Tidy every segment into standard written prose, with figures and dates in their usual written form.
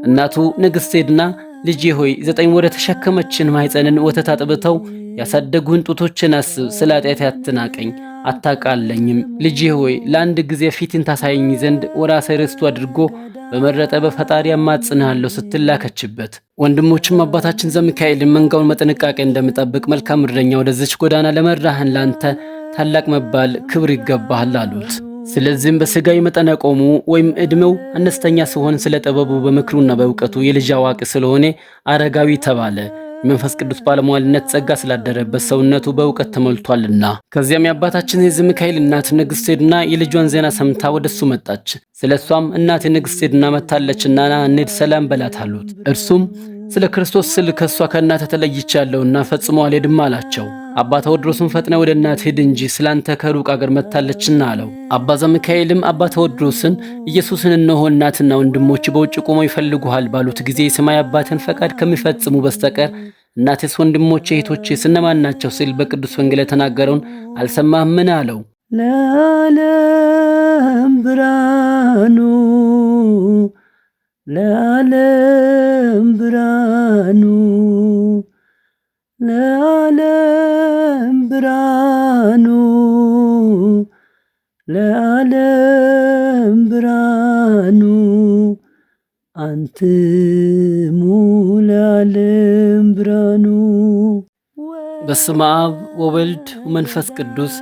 እናቱ ንግሥት ዔድና ልጄ ሆይ 9 ወር የተሸከመችን ማኅፀንን ወተት አጥብተው ያሳደጉን ጡቶችን አስብ፣ ስለ ኃጢአቴ አትናቀኝ አታቃለኝም። ልጄ ሆይ ለአንድ ጊዜ ፊትን ታሳየኝ ዘንድ ወራሴ ርስቱ አድርጎ በመረጠ በፈጣሪ አማጽንሃለሁ ስትል ላከችበት። ወንድሞችም አባታችን ዘሚካኤልን መንጋውን በጥንቃቄ እንደሚጠብቅ መልካም እረኛ ወደዚች ጎዳና ለመራህን ላንተ ታላቅ መባል ክብር ይገባሃል አሉት። ስለዚህም በሥጋዊ መጠነ ቆሙ ወይም ዕድሜው አነስተኛ ሲሆን ስለ ጥበቡ በምክሩና በእውቀቱ የልጅ አዋቂ ስለሆነ አረጋዊ ተባለ። የመንፈስ ቅዱስ ባለሟልነት ጸጋ ስላደረበት ሰውነቱ በእውቀት ተሞልቷልና። ከዚያም የአባታችን የዘሚካኤል እናት ንግሥት ዔድና የልጇን ዜና ሰምታ ወደሱ መጣች። ስለሷም እናቴ ንግሥት ዔድና መታለችና እንሂድ ሰላም በላት አሉት። እርሱም ስለ ክርስቶስ ስል ከሷ ከእናተ ተለይቻለሁና ፈጽሞ አልሄድም አላቸው። አባ ተወድሮስም ፈጥነ ወደ እናት ሂድ እንጂ ስላንተ ከሩቅ አገር መታለችና አለው። አባ ዘሚካኤልም አባ ተወድሮስን ኢየሱስን እነሆ እናትና ወንድሞች በውጭ ቆመው ይፈልጉሃል ባሉት ጊዜ የሰማይ አባትን ፈቃድ ከሚፈጽሙ በስተቀር እናቴስ ወንድሞቼ እህቶቼስ እነማን ናቸው ሲል በቅዱስ ወንጌል የተናገረውን አልሰማህምን አለው። ለዓለም ብርሃኑ ለዓለም ብርሃኑ ለዓለም ብርሃኑ ለዓለም ብርሃኑ አንትሙ ለዓለም ብርሃኑ። በስመ አብ ወወልድ ወመንፈስ ቅዱስ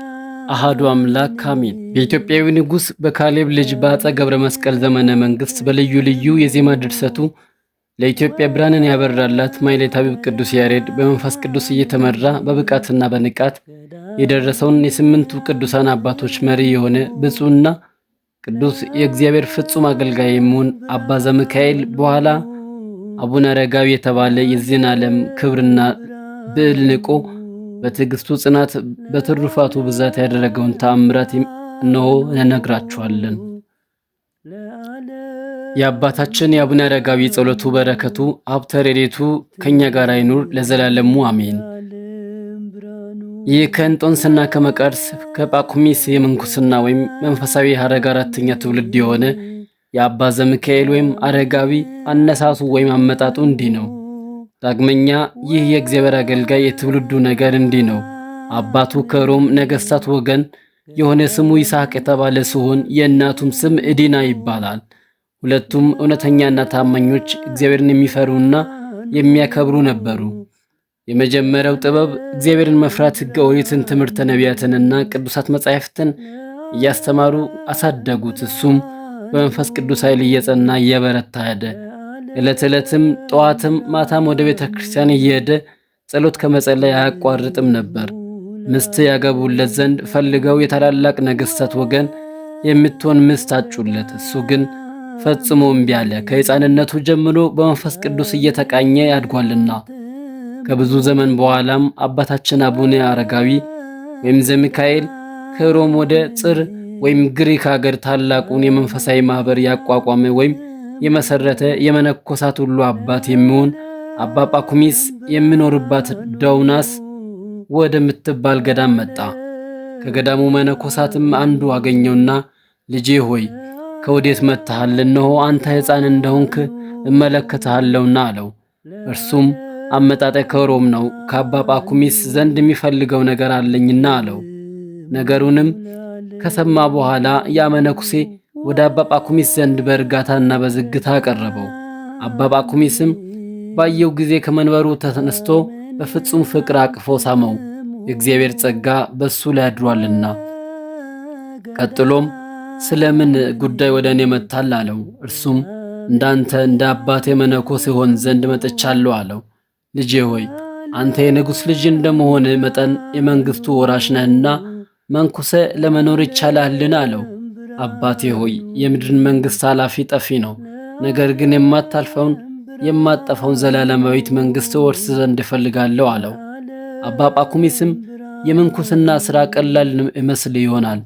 አሃዱ አምላክ አሜን። በኢትዮጵያዊ ንጉሥ በካሌብ ልጅ በአፄ ገብረ መስቀል ዘመነ መንግሥት በልዩ ልዩ የዜማ ድርሰቱ ለኢትዮጵያ ብርሃንን ያበራላት ማኅሌታዊው ቅዱስ ያሬድ በመንፈስ ቅዱስ እየተመራ በብቃትና በንቃት የደረሰውን የስምንቱ ቅዱሳን አባቶች መሪ የሆነ ብፁዕና ቅዱስ የእግዚአብሔር ፍጹም አገልጋይ የሚሆን አባ ዘሚካኤል በኋላ አቡነ አረጋዊ የተባለ የዚህን ዓለም ክብርና ብዕል ንቆ በትዕግስቱ ጽናት በትሩፋቱ ብዛት ያደረገውን ተአምራት እነሆ እንነግራችኋለን። የአባታችን የአቡነ አረጋዊ ጸሎቱ በረከቱ ሀብተ ረድኤቱ ከኛ ጋር አይኑር ለዘላለሙ አሜን። ይህ ከእንጦንስና ከመቃርስ ከጳኩሚስ የምንኩስና ወይም መንፈሳዊ ሐረግ አራተኛ ትውልድ የሆነ የአባ ዘሚካኤል ወይም አረጋዊ አነሳሱ ወይም አመጣጡ እንዲህ ነው። ዳግመኛ ይህ የእግዚአብሔር አገልጋይ የትውልዱ ነገር እንዲህ ነው። አባቱ ከሮም ነገሥታት ወገን የሆነ ስሙ ይስሐቅ የተባለ ሲሆን የእናቱም ስም ዕዲና ይባላል። ሁለቱም እውነተኛና ታማኞች እግዚአብሔርን የሚፈሩና የሚያከብሩ ነበሩ። የመጀመሪያው ጥበብ እግዚአብሔርን መፍራት ሕገ ኦሪትን፣ ትምህርተ ነቢያትንና ቅዱሳት መጻሕፍትን እያስተማሩ አሳደጉት። እሱም በመንፈስ ቅዱስ ኃይል እየጸና እየበረታ ሄደ። ዕለት ዕለትም ጠዋትም ማታም ወደ ቤተ ክርስቲያን እየሄደ ጸሎት ከመጸለይ አያቋርጥም ነበር። ምስት ያገቡለት ዘንድ ፈልገው የታላላቅ ነገሥታት ወገን የምትሆን ምስት አጩለት። እሱ ግን ፈጽሞ እምቢ አለ። ከሕፃንነቱ ጀምሮ በመንፈስ ቅዱስ እየተቃኘ ያድጓልና። ከብዙ ዘመን በኋላም አባታችን አቡነ አረጋዊ ወይም ዘሚካኤል ከሮም ወደ ጽር ወይም ግሪክ ሀገር ታላቁን የመንፈሳዊ ማኅበር ያቋቋመ ወይም የመሰረተ የመነኮሳት ሁሉ አባት የሚሆን አባ ጳኩሚስ የሚኖርባት ዳውናስ ወደምትባል ገዳም መጣ። ከገዳሙ መነኮሳትም አንዱ አገኘውና ልጄ ሆይ ከወዴት መጥተሃል? እነሆ አንተ ሕፃን እንደሆንክ እመለከትሃለሁና አለው። እርሱም አመጣጤ ከሮም ነው፣ ከአባ ጳኩሚስ ዘንድ የሚፈልገው ነገር አለኝና አለው። ነገሩንም ከሰማ በኋላ ያ መነኩሴ ወደ አባ ጳኩሚስ ዘንድ በእርጋታና በዝግታ አቀረበው። አባ ጳኩሚስም ባየው ጊዜ ከመንበሩ ተነስቶ በፍጹም ፍቅር አቅፎ ሳመው፣ የእግዚአብሔር ጸጋ በሱ ላይ አድሯልና። ቀጥሎም ስለምን ጉዳይ ወደ እኔ መጥተሃል አለው። እርሱም እንዳንተ እንደ አባቴ መነኮስ ይሆን ዘንድ መጥቻለሁ አለው። ልጄ ሆይ አንተ የንጉሥ ልጅ እንደመሆን መጠን የመንግሥቱ ወራሽ ነህና መንኩሰ ለመኖር ይቻላልን አለው። አባቴ ሆይ የምድርን መንግሥት ኃላፊ ጠፊ ነው፣ ነገር ግን የማታልፈውን የማጠፋውን ዘላለማዊት መንግሥት ወርስ ዘንድ እፈልጋለሁ አለው። አባ ጳኩሚስም የምንኩስና ሥራ ቀላል ይመስል ይሆናል፣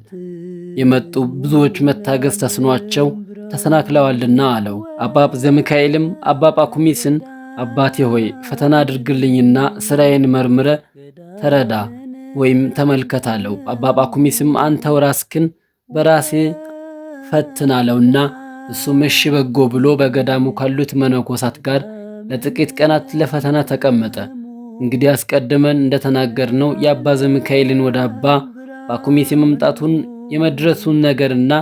የመጡ ብዙዎች መታገስ ተስኗቸው ተሰናክለዋልና አለው። አባ ዘሚካኤልም አባ ጳኩሚስን አባቴ ሆይ ፈተና አድርግልኝና ሥራዬን መርምረ ተረዳ ወይም ተመልከት አለው። አባ ጳኩሚስም አንተው ራስክን በራሴ ፈትን አለውና እሱም እሺ በጎ ብሎ በገዳሙ ካሉት መነኮሳት ጋር ለጥቂት ቀናት ለፈተና ተቀመጠ። እንግዲህ አስቀድመን እንደተናገርነው የአባ ዘሚካኤልን ወደ አባ ጳኩሚስ የመምጣቱን የመድረሱን ነገርና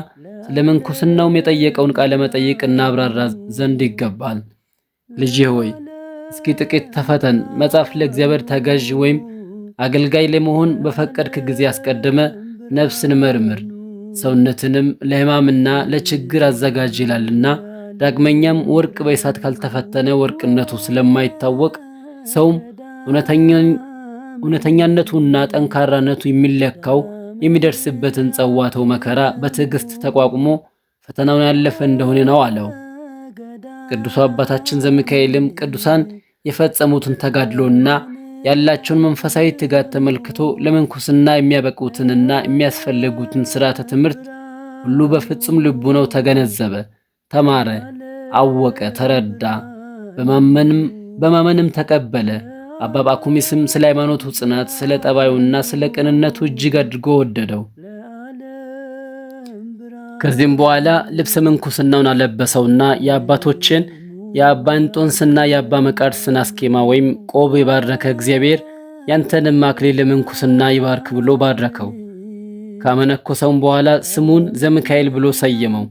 ስለ ምንኩስናውም የጠየቀውን ቃለ መጠይቅ እናብራራ ዘንድ ይገባል። ልጄ ሆይ እስኪ ጥቂት ተፈተን። መጽሐፍ ለእግዚአብሔር ተገዥ ወይም አገልጋይ ለመሆን በፈቀድክ ጊዜ አስቀድመ ነፍስን መርምር፣ ሰውነትንም ለሕማምና ለችግር አዘጋጅ ይላልና። ዳግመኛም ወርቅ በእሳት ካልተፈተነ ወርቅነቱ ስለማይታወቅ ሰውም እውነተኛነቱና ጠንካራነቱ የሚለካው የሚደርስበትን ጸዋተው መከራ በትዕግስት ተቋቁሞ ፈተናውን ያለፈ እንደሆነ ነው አለው። ቅዱሱ አባታችን ዘሚካኤልም ቅዱሳን የፈጸሙትን ተጋድሎና ያላቸውን መንፈሳዊ ትጋት ተመልክቶ ለምንኩስና የሚያበቁትንና የሚያስፈልጉትን ሥርዓተ ትምህርት ሁሉ በፍጹም ልቡናው ተገነዘበ፣ ተማረ፣ አወቀ፣ ተረዳ፣ በማመንም ተቀበለ። አባ ጳኩሚስም ስለ ሃይማኖቱ ጽናት፣ ስለ ጠባዩና ስለ ቅንነቱ እጅግ አድርጎ ወደደው። ከዚህም በኋላ ልብሰ ምንኩስናውን አለበሰውና የአባቶችን የአባ እንጦንስና የአባ መቃርስን አስኬማ ወይም ቆብ የባረከ እግዚአብሔር ያንተንም አክሊለ ምንኩስና ይባርክ ብሎ ባረከው። ካመነኮሰውም በኋላ ስሙን ዘሚካኤል ብሎ ሰየመው።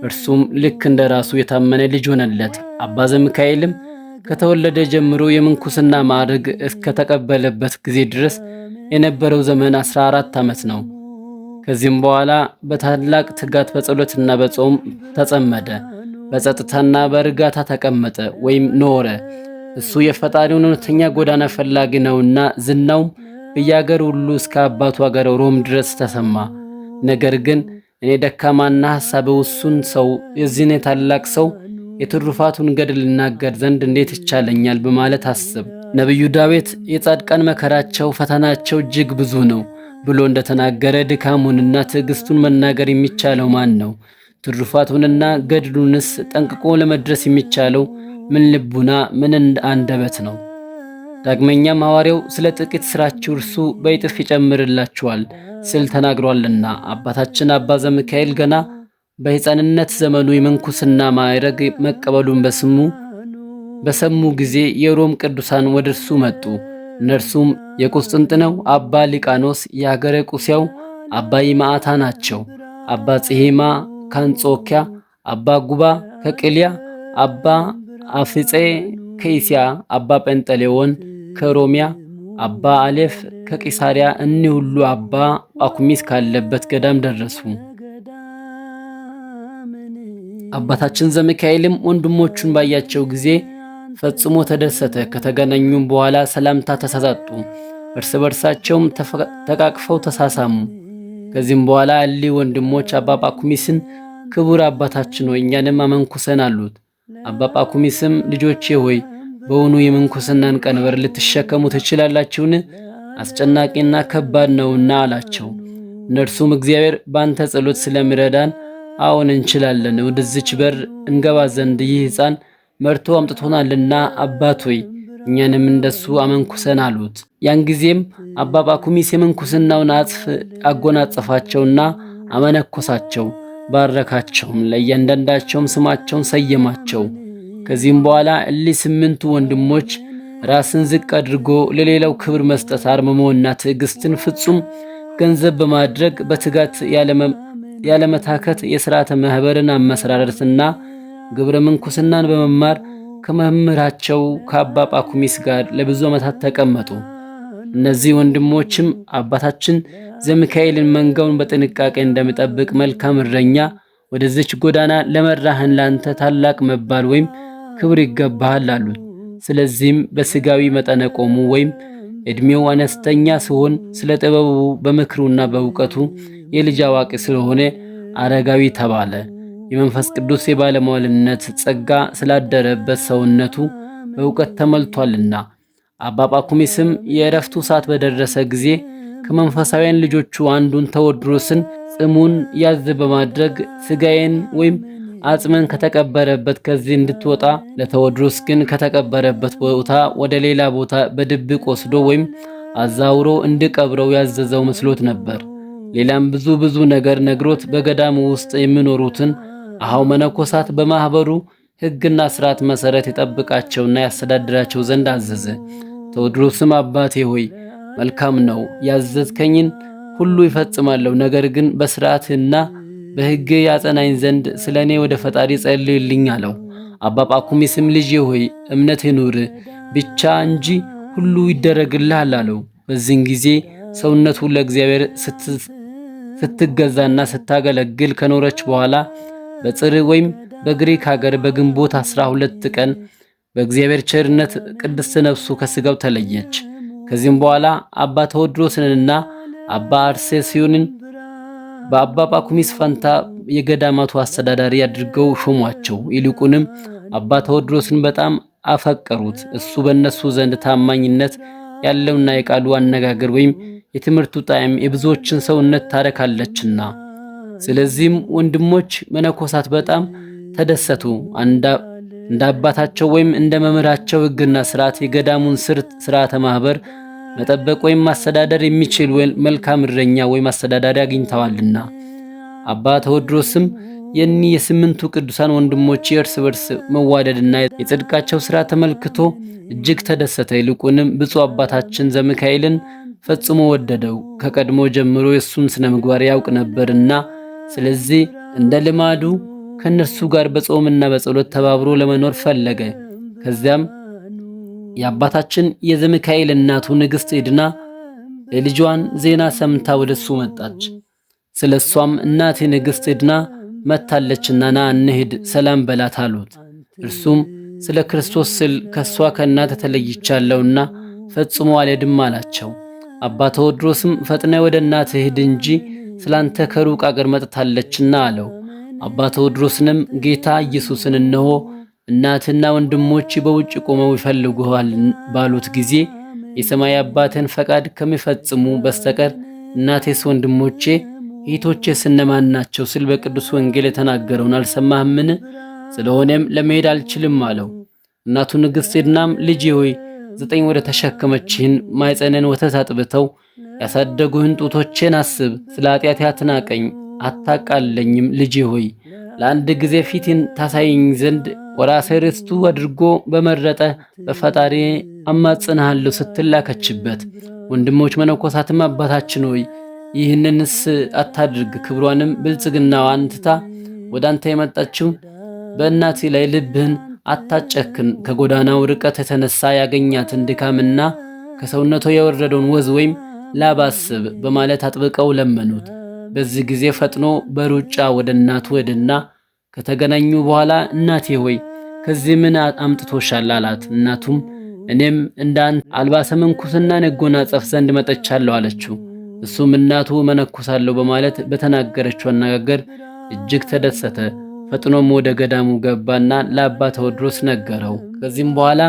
እርሱም ልክ እንደ ራሱ የታመነ ልጅ ሆነለት። አባ ዘሚካኤልም ከተወለደ ጀምሮ የምንኩስና ማዕረግ እስከተቀበለበት ጊዜ ድረስ የነበረው ዘመን 14 ዓመት ነው። ከዚህም በኋላ በታላቅ ትጋት በጸሎትና በጾም ተጸመደ። በጸጥታና በእርጋታ ተቀመጠ ወይም ኖረ። እሱ የፈጣሪውን እውነተኛ ጎዳና ፈላጊ ነውና ዝናውም በየአገሩ ሁሉ እስከ አባቱ አገር ሮም ድረስ ተሰማ። ነገር ግን እኔ ደካማና ሐሳበ ውሱን ሰው የዚህን ታላቅ ሰው የትሩፋቱን ገድል ልናገር ዘንድ እንዴት ይቻለኛል በማለት አስብ። ነቢዩ ዳዊት የጻድቃን መከራቸው ፈተናቸው እጅግ ብዙ ነው ብሎ እንደተናገረ ድካሙንና ትዕግስቱን መናገር የሚቻለው ማን ነው? ትሩፋቱንና ገድሉንስ ጠንቅቆ ለመድረስ የሚቻለው ምን ልቡና ምን አንደበት ነው? ዳግመኛም ሐዋርያው ስለ ጥቂት ሥራችሁ እርሱ በይጥፍ ይጨምርላችኋል ስል ተናግሯልና አባታችን አባ ዘሚካኤል ገና በሕፃንነት ዘመኑ የምንኩስና ማዕረግ መቀበሉን በሰሙ ጊዜ የሮም ቅዱሳን ወደ እርሱ መጡ። እነርሱም የቁስጥንጥነው አባ ሊቃኖስ፣ የአገረ ቁስያው አባ ይማዕታ ናቸው። አባ ጽሄማ ከአንጾኪያ፣ አባ ጉባ ከቅልያ፣ አባ አፍጼ ከኢስያ፣ አባ ጴንጠሌዎን ከሮሚያ፣ አባ አሌፍ ከቂሳሪያ፣ እኒህ ሁሉ አባ ጳኩሚስ ካለበት ገዳም ደረሱ። አባታችን ዘሚካኤልም ወንድሞቹን ባያቸው ጊዜ ፈጽሞ ተደሰተ። ከተገናኙም በኋላ ሰላምታ ተሰጣጡ። እርስ በርሳቸውም ተቃቅፈው ተሳሳሙ። ከዚህም በኋላ እሊህ ወንድሞች አባ ጳኩሚስን ክቡር አባታችን ሆይ እኛንም አመንኩሰን አሉት። አባ ጳኩሚስም ልጆቼ ሆይ በውኑ የምንኩስናን ቀንበር ልትሸከሙ ትችላላችሁን? አስጨናቂና ከባድ ነውና አላቸው። እነርሱም እግዚአብሔር ባንተ ጸሎት ስለሚረዳን አዎን እንችላለን፣ ወደዚች በር እንገባ ዘንድ ይህ ሕፃን መርቶ አምጥቶናልና አባት ሆይ እኛንም እንደሱ አመንኩሰን አሉት። ያን ጊዜም አባ ጳኩሚስ የምንኩስናውን አጽፍ አጎናጸፋቸውና አመነኮሳቸው፣ ባረካቸውም፣ ለእያንዳንዳቸውም ስማቸውን ሰየማቸው። ከዚህም በኋላ እሊህ 8ቱ ወንድሞች ራስን ዝቅ አድርጎ ለሌላው ክብር መስጠት አርምሞና ትዕግስትን ፍጹም ገንዘብ በማድረግ በትጋት ያለመታከት የሥርዓተ ማኅበርን አመሰራረትና ግብረ ምንኩስናን በመማር ከመምህራቸው ከአባ ጳኩሚስ ጋር ለብዙ ዓመታት ተቀመጡ። እነዚህ ወንድሞችም አባታችን ዘሚካኤልን መንጋውን በጥንቃቄ እንደሚጠብቅ መልካም እረኛ ወደዚች ጎዳና ለመራህን ላንተ ታላቅ መባል ወይም ክብር ይገባሃል አሉት። ስለዚህም በሥጋዊ መጠነ ቆሙ ወይም ዕድሜው አነስተኛ ሲሆን ስለ ጥበቡ በምክሩና በእውቀቱ የልጅ አዋቂ ስለሆነ አረጋዊ ተባለ። የመንፈስ ቅዱስ የባለሟልነት ጸጋ ስላደረበት ሰውነቱ በእውቀት ተሞልቷልና። አባ ጳኩሚስም የእረፍቱ ሰዓት በደረሰ ጊዜ ከመንፈሳውያን ልጆቹ አንዱን ተወድሮስን ጽሙን ያዝ በማድረግ ሥጋዬን ወይም አጽመን ከተቀበረበት ከዚህ እንድትወጣ ለተወድሮስ ግን ከተቀበረበት ቦታ ወደ ሌላ ቦታ በድብቅ ወስዶ ወይም አዛውሮ እንዲቀብረው ያዘዘው መስሎት ነበር። ሌላም ብዙ ነገር ነግሮት በገዳሙ ውስጥ የሚኖሩትን አሃው መነኮሳት በማህበሩ ሕግና ሥርዓት መሰረት የጠብቃቸውና ያስተዳድራቸው ዘንድ አዘዘ። ቴዎድሮስም አባቴ ሆይ መልካም ነው፣ ያዘዝከኝን ሁሉ ይፈጽማለሁ። ነገር ግን በሥርዓትና በሕግ ያጸናኝ ዘንድ ስለኔ ወደ ፈጣሪ ጸልይልኝ አለው። አባ ጳኩሚስም ልጄ ሆይ እምነት ይኑር ብቻ እንጂ ሁሉ ይደረግልሃል አለው። በዚህን ጊዜ ሰውነቱ ለእግዚአብሔር ስትገዛና ስታገለግል ከኖረች በኋላ በጽር ወይም በግሪክ ሀገር በግንቦት 12 ቀን በእግዚአብሔር ቸርነት ቅድስት ነፍሱ ከስጋው ተለየች። ከዚህም በኋላ አባ ቴዎድሮስንና አባ አርሴስዮንን በአባ ጳኩሚስ ፈንታ የገዳማቱ አስተዳዳሪ አድርገው ሾሟቸው። ይልቁንም አባ ቴዎድሮስን በጣም አፈቀሩት። እሱ በእነሱ ዘንድ ታማኝነት ያለውና የቃሉ አነጋገር ወይም የትምህርቱ ጣዕም የብዙዎችን ሰውነት ታረካለችና። ስለዚህም ወንድሞች መነኮሳት በጣም ተደሰቱ። እንደ አባታቸው ወይም እንደ መምህራቸው ሕግና ሥርዓት የገዳሙን ሥርዓተ ማህበር መጠበቅ ወይም ማስተዳደር የሚችል መልካም እረኛ ወይም አስተዳዳሪ አግኝተዋልና። አባ ቴዎድሮስም የእኒህ የስምንቱ ቅዱሳን ወንድሞች የእርስ በርስ መዋደድና የጽድቃቸው ሥራ ተመልክቶ እጅግ ተደሰተ። ይልቁንም ብፁዕ አባታችን ዘሚካኤልን ፈጽሞ ወደደው። ከቀድሞ ጀምሮ የእሱን ስነ ምግባር ያውቅ ነበርና ስለዚህ እንደ ልማዱ ከእነርሱ ጋር በጾምና በጸሎት ተባብሮ ለመኖር ፈለገ። ከዚያም የአባታችን የዘሚካኤል እናቱ ንግሥት ዕድና የልጇን ዜና ሰምታ ወደሱ መጣች። ስለሷም እናቴ ንግሥት ዕድና መታለችና ና እንሂድ ሰላም በላት አሉት። እርሱም ስለ ክርስቶስ ስል ከሷ ከእናተ ተለይቻለሁና ፈጽሞ አልሄድም አላቸው። አባ ቴዎድሮስም ፈጥነ ወደ እናትህ ሂድ እንጂ ስላንተ ከሩቅ አገር መጥታለችና አለው። አባ ቴዎድሮስንም ጌታ ኢየሱስን እነሆ እናትና ወንድሞች በውጭ ቆመው ይፈልጉሃል ባሉት ጊዜ የሰማይ አባትን ፈቃድ ከሚፈጽሙ በስተቀር እናቴስ ወንድሞቼ እህቶቼስ እነማን ናቸው ስል በቅዱስ ወንጌል የተናገረውን አልሰማህምን? ስለሆነም ለመሄድ አልችልም አለው። እናቱ ንግሥት ዕድናም ልጄ ሆይ 9 ወር ተሸከመችህን ማኅፀንን ወተት አጥብተው ያሳደጉህን ጡቶቼን አስብ። ስለ ኃጢአቴ አትናቀኝ አታቃለኝም። ልጄ ሆይ ለአንድ ጊዜ ፊትን ታሳየኝ ዘንድ ወራሴ ርስቱ አድርጎ በመረጠ በፈጣሪ አማጽንሃለሁ ስትል ላከችበት። ወንድሞች መነኮሳትም አባታችን ሆይ ይህንንስ አታድርግ፣ ክብሯንም ብልጽግናዋን ትታ ወደ አንተ የመጣችው በእናቴ ላይ ልብህን አታጨክን፣ ከጎዳናው ርቀት የተነሳ ያገኛትን ድካምና ከሰውነቷ የወረደውን ወዝ ወይም ላብ አስብ በማለት አጥብቀው ለመኑት። በዚህ ጊዜ ፈጥኖ በሩጫ ወደ እናቱ ሄደና ከተገናኙ በኋላ እናቴ ሆይ ከዚህ ምን አምጥቶሻል አላት። እናቱም እኔም እንዳንተ አልባሰ ምንኩስናን እጎናጸፍ ዘንድ መጥቻለሁ አለችው። እሱም እናቱ መነኩሳለሁ በማለት በተናገረችው አነጋገር እጅግ ተደሰተ። ፈጥኖም ወደ ገዳሙ ገባና ለአባ ቴዎድሮስ ነገረው። ከዚህም በኋላ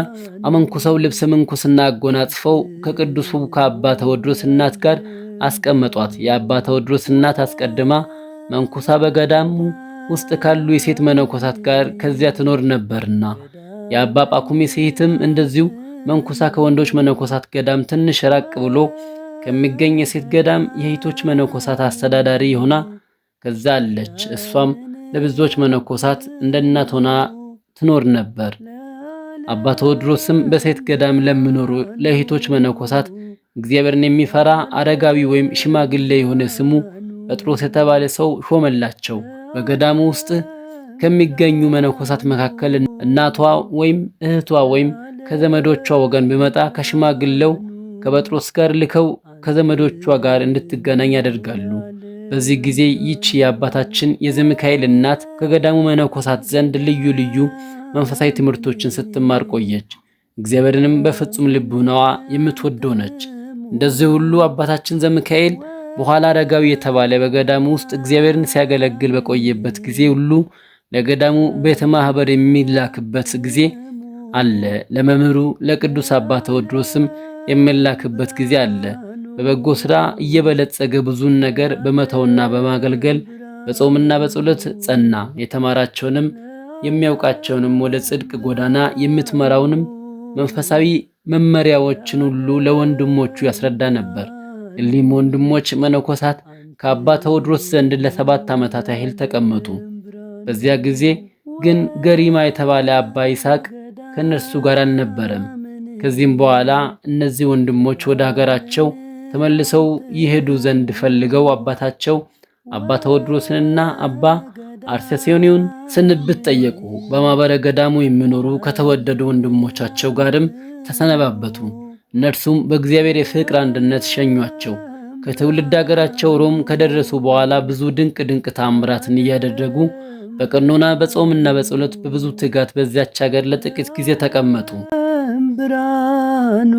አመንኩሰው ልብሰ ምንኩስና አጎናጽፈው ከቅዱሱ ከአባ ቴዎድሮስ እናት ጋር አስቀመጧት። የአባ ቴዎድሮስ እናት አስቀድማ መንኩሳ በገዳሙ ውስጥ ካሉ የሴት መነኮሳት ጋር ከዚያ ትኖር ነበርና፣ የአባ ጳኩሚስ እህትም እንደዚሁ መንኩሳ ከወንዶች መነኮሳት ገዳም ትንሽ ራቅ ብሎ ከሚገኝ የሴት ገዳም የእህቶች መነኮሳት አስተዳዳሪ ሆና ከዛ አለች። እሷም ለብዙዎች መነኮሳት እንደ እናት ሆና ትኖር ነበር። አባ ቴዎድሮስም በሴት ገዳም ለሚኖሩ ለእህቶች መነኮሳት እግዚአብሔርን የሚፈራ አረጋዊ ወይም ሽማግሌ የሆነ ስሙ ጴጥሮስ የተባለ ሰው ሾመላቸው። በገዳሙ ውስጥ ከሚገኙ መነኮሳት መካከል እናቷ ወይም እህቷ ወይም ከዘመዶቿ ወገን ቢመጣ ከሽማግሌው ከጴጥሮስ ጋር ልከው ከዘመዶቿ ጋር እንድትገናኝ ያደርጋሉ። በዚህ ጊዜ ይቺ የአባታችን የዘሚካኤል እናት ከገዳሙ መነኮሳት ዘንድ ልዩ ልዩ መንፈሳዊ ትምህርቶችን ስትማር ቆየች። እግዚአብሔርንም በፍጹም ልቡናዋ የምትወደው ነች። እንደዚህ ሁሉ አባታችን ዘሚካኤል በኋላ አረጋዊ የተባለ በገዳሙ ውስጥ እግዚአብሔርን ሲያገለግል በቆየበት ጊዜ ሁሉ ለገዳሙ ቤተ ማህበር የሚላክበት ጊዜ አለ። ለመምህሩ ለቅዱስ አባ ቴዎድሮስም የሚላክበት ጊዜ አለ። በበጎ ሥራ እየበለጸገ ብዙን ነገር በመተውና በማገልገል በጾምና በጸሎት ጸና። የተማራቸውንም የሚያውቃቸውንም ወደ ጽድቅ ጎዳና የምትመራውንም መንፈሳዊ መመሪያዎችን ሁሉ ለወንድሞቹ ያስረዳ ነበር። እሊህም ወንድሞች መነኮሳት ከአባ ቴዎድሮስ ዘንድ ለ7 ዓመታት ያህል ተቀመጡ። በዚያ ጊዜ ግን ገሪማ የተባለ አባ ይስሐቅ ከነርሱ ጋር አልነበረም። ከዚህም በኋላ እነዚህ ወንድሞች ወደ ሀገራቸው ተመልሰው ይሄዱ ዘንድ ፈልገው አባታቸው አባ ተወድሮስንና አባ አርሴሴኒዮን ስንብት ጠየቁ። በማኅበረ ገዳሙ የሚኖሩ ከተወደዱ ወንድሞቻቸው ጋርም ተሰነባበቱ። እነርሱም በእግዚአብሔር የፍቅር አንድነት ሸኟቸው። ከትውልድ ሀገራቸው ሮም ከደረሱ በኋላ ብዙ ድንቅ ድንቅ ታምራትን እያደረጉ በቀኖና በጾምና በጸሎት በብዙ ትጋት በዚያች ሀገር ለጥቂት ጊዜ ተቀመጡ። ብርሃኑ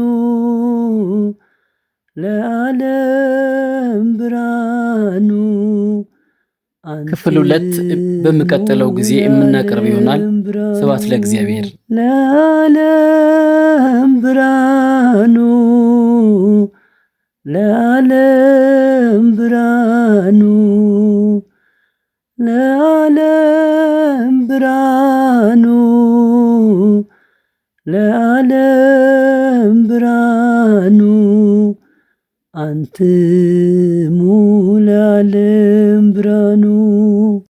ለዓለም ብርሃኑ። ክፍል 2 በሚቀጥለው ጊዜ የምናቀርብ ይሆናል። ስብሐት ለእግዚአብሔር። ለዓለም ብርሃኑ ለዓለም ብርሃኑ ለዓለም ብርሃኑ ለዓለም ብርሃኑ አንትሙ ለዓለም ብርሃኑ